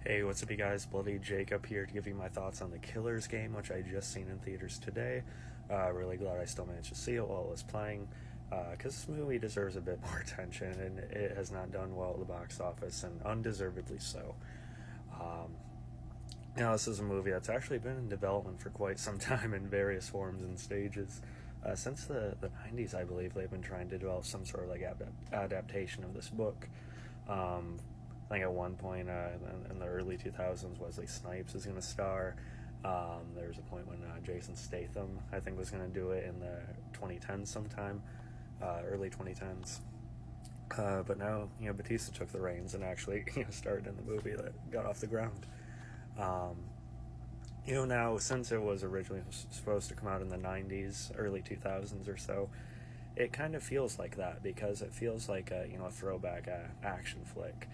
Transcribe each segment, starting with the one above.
Hey, what's up, you guys? Bloody Jacob here to give you my thoughts on The Killers Game, which I just seen in theaters today. Really glad I still managed to see it while it was playing, because this movie deserves a bit more attention, and it has not done well at the box office, and undeservedly so. Um, this is a movie that's actually been in development for quite some time in various forms and stages. Since the 90s, I believe, they've been trying to develop some sort of like adaptation of this book. Um, I think at one point in the early 2000s, Wesley Snipes was going to star. There was a point when Jason Statham, I think, was going to do it in the 2010s sometime, early 2010s. But now, Batista took the reins and actually, starred in the movie that got off the ground. Um, Now, since it was originally supposed to come out in the 90s, early 2000s or so, it kind of feels like that because it feels like a throwback action flick.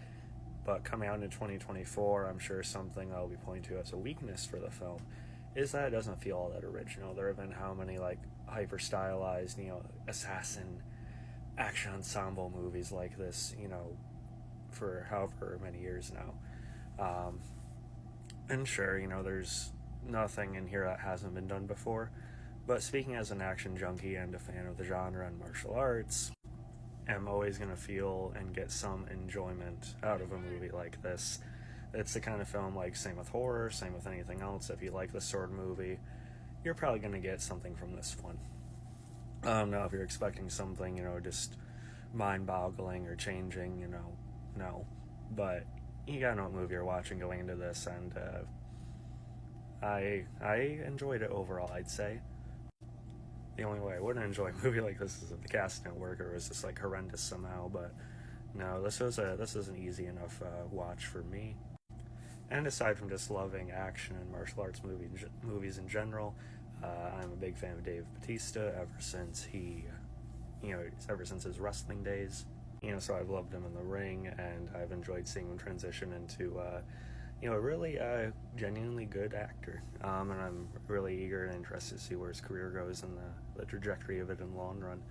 But coming out in 2024, I'm sure something I'll be pointing to as a weakness for the film is that it doesn't feel all that original. There have been how many like hyper stylized, assassin action ensemble movies like this, for however many years now. And sure, there's nothing in here that hasn't been done before. But speaking as an action junkie and a fan of the genre and martial arts, I'm always going to feel and get some enjoyment out of a movie like this. It's the kind of film, like, same with horror, same with anything else. If you like the sort of movie, you're probably going to get something from this one. Now, if you're expecting something, just mind-boggling or changing, no. But you gotta know what movie you're watching going into this, and I enjoyed it overall, I'd say. The only way I wouldn't enjoy a movie like this is if the cast didn't work or it was just like horrendous somehow. But no, this was an easy enough watch for me. And aside from just loving action and martial arts movies in general, I'm a big fan of Dave Batista ever since ever since his wrestling days. So I've loved him in the ring, and I've enjoyed seeing him transition into a really genuinely good actor. And I'm really eager and interested to see where his career goes and the trajectory of it in the long run.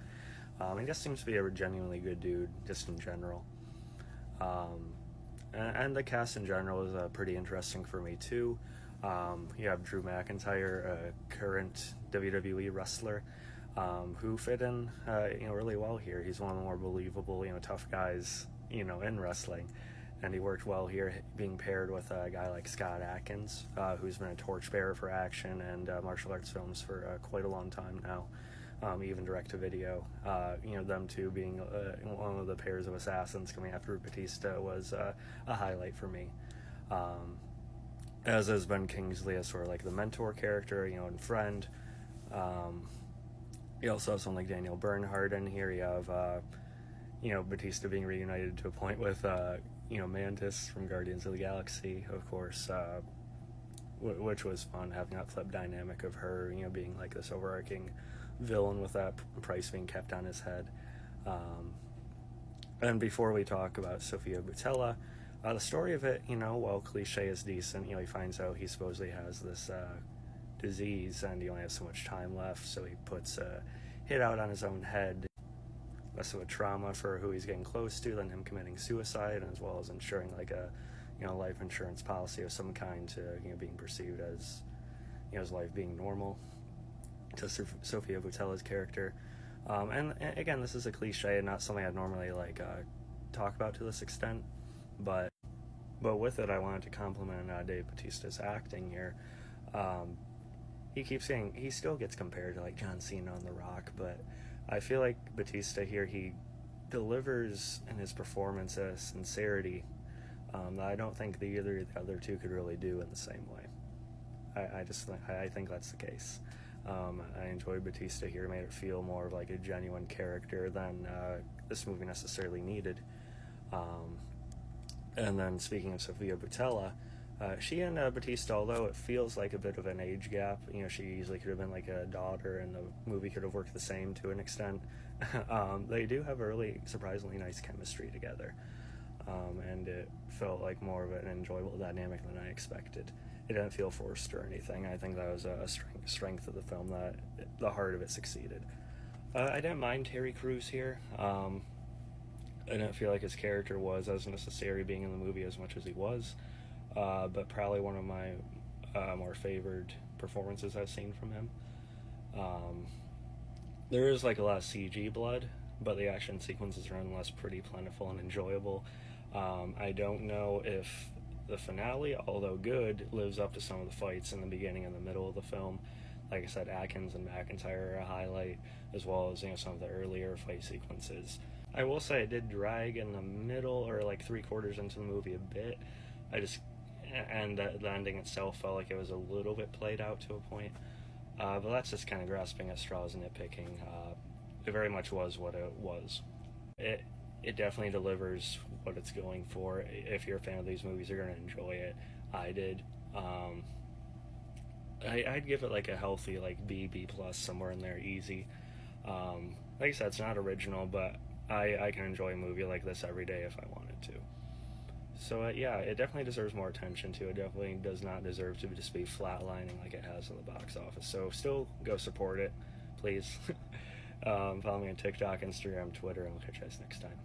He just seems to be a genuinely good dude, just in general. And the cast in general is pretty interesting for me, too. You have Drew McIntyre, a current WWE wrestler, who fit in, really well here. He's one of the more believable, tough guys, in wrestling. And he worked well here, being paired with a guy like Scott Adkins, who's been a torchbearer for action and martial arts films for quite a long time now, even direct-to-video. Them two being one of the pairs of assassins coming after Batista was a highlight for me. As has Ben Kingsley as sort of like the mentor character, and friend. You also have someone like Daniel Bernhardt in here. You have, Batista being reunited to a point with, Mantis from Guardians of the Galaxy, of course, which was fun, having that flip dynamic of her, being like this overarching villain with that price being kept on his head. And before we talk about Sofia Boutella, the story of it, while cliche is decent, he finds out he supposedly has this disease and he only has so much time left, so he puts a hit out on his own head. Less of a trauma for who he's getting close to than him committing suicide, as well as ensuring like a life insurance policy of some kind to being perceived as his life being normal to Sofia Boutella's character. And again, this is a cliche and not something I'd normally talk about to this extent, but with it I wanted to compliment Dave Bautista's acting here. He keeps saying he still gets compared to like John Cena on The Rock, but I feel like Batista here, he delivers in his performance a sincerity that I don't think either of the other two could really do in the same way. I think that's the case. I enjoyed Batista here, made it feel more of like a genuine character than this movie necessarily needed. And then speaking of Sofia Boutella, she and Batista, although it feels like a bit of an age gap, she easily could have been like a daughter and the movie could have worked the same to an extent. They do have a really surprisingly nice chemistry together. And it felt like more of an enjoyable dynamic than I expected. It didn't feel forced or anything. I think that was a strength of the film, that the heart of it succeeded. I didn't mind Terry Crews here. I didn't feel like his character was as necessary being in the movie as much as he was. but probably one of my more favored performances I've seen from him. Um, there is like a lot of CG blood, but the action sequences are nonetheless pretty plentiful and enjoyable. I don't know if the finale, although good, lives up to some of the fights in the beginning and the middle of the film. Like I said, Atkins and McIntyre are a highlight, as well as some of the earlier fight sequences. I will say it did drag in the middle or like 3/4 into the movie a bit. I just and the ending itself felt like it was a little bit played out to a point. But that's just kind of grasping at straws and nitpicking. It very much was what it was. It it definitely delivers what it's going for. If you're a fan of these movies, you're gonna enjoy it. I did. Um, I'd give it like a healthy like B plus somewhere in there, easy. Like I said, it's not original, but I can enjoy a movie like this every day if I wanted to. So yeah, it definitely deserves more attention too. It definitely does not deserve to just be flatlining like it has in the box office. So still go support it, please. Follow me on TikTok, Instagram, Twitter, and we'll catch you guys next time.